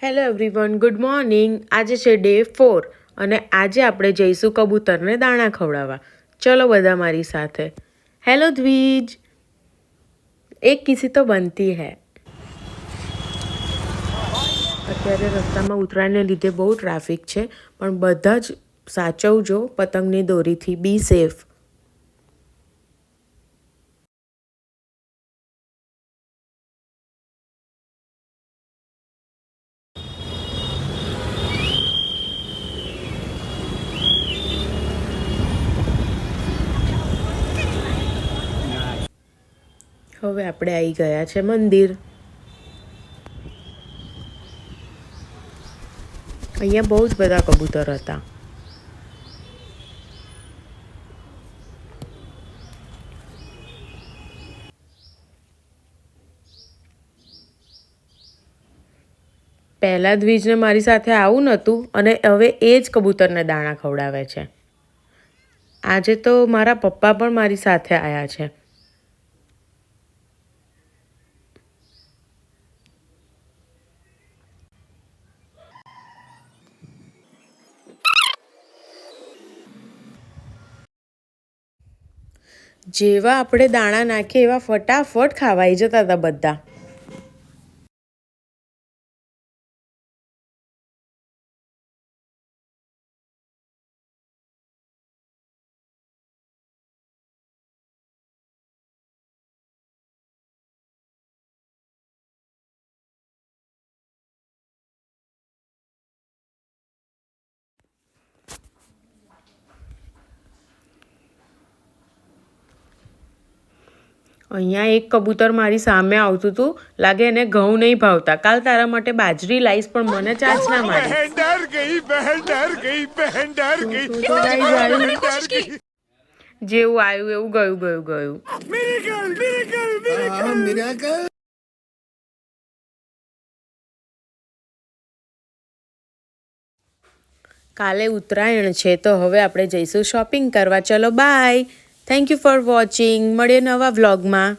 Hello everyone, good morning. આજે છે day 4 અને આજે આપણે જઈશું કબૂતરને દાણા ખવડાવવા. ચલો બધા મારી સાથે. હેલો દ્વિજ, એક કિસી તો બનતી હૈ. અત્યારે રસ્તામાં ઉતરાયણને લીધે બહુ ટ્રાફિક છે, પણ બધા જ સાચવજો પતંગની દોરીથી. બી સેફ. હવે આપણે આવી ગયા છે મંદિર. અહીંયા બહુ જ બધા કબૂતર હતા. પહેલાં દ્વિજને મારી સાથે આવું નહોતું અને હવે એ જ કબૂતરને દાણા ખવડાવે છે. આજે તો મારા પપ્પા પણ મારી સાથે આવ્યા છે. જેવા આપણે દાણા નાખીએ એવા ફટાફટ ખાવાઈ જતા હતા બધા. અહીંયા એક કબૂતર મારી સામે આવતું હતું. લાગે એને ઘઉં નહીં ભાવતા. કાલ તારા માટે બાજરી લાવીશ પણ મને ચાંચ ના મારી. જેવું આવ્યું એવું ગયું. કાલે ઉત્તરાયણ છે તો હવે આપણે જઈશું શોપિંગ કરવા. ચલો bye. Thank you for watching. મળીએ નવા વ્લોગમાં.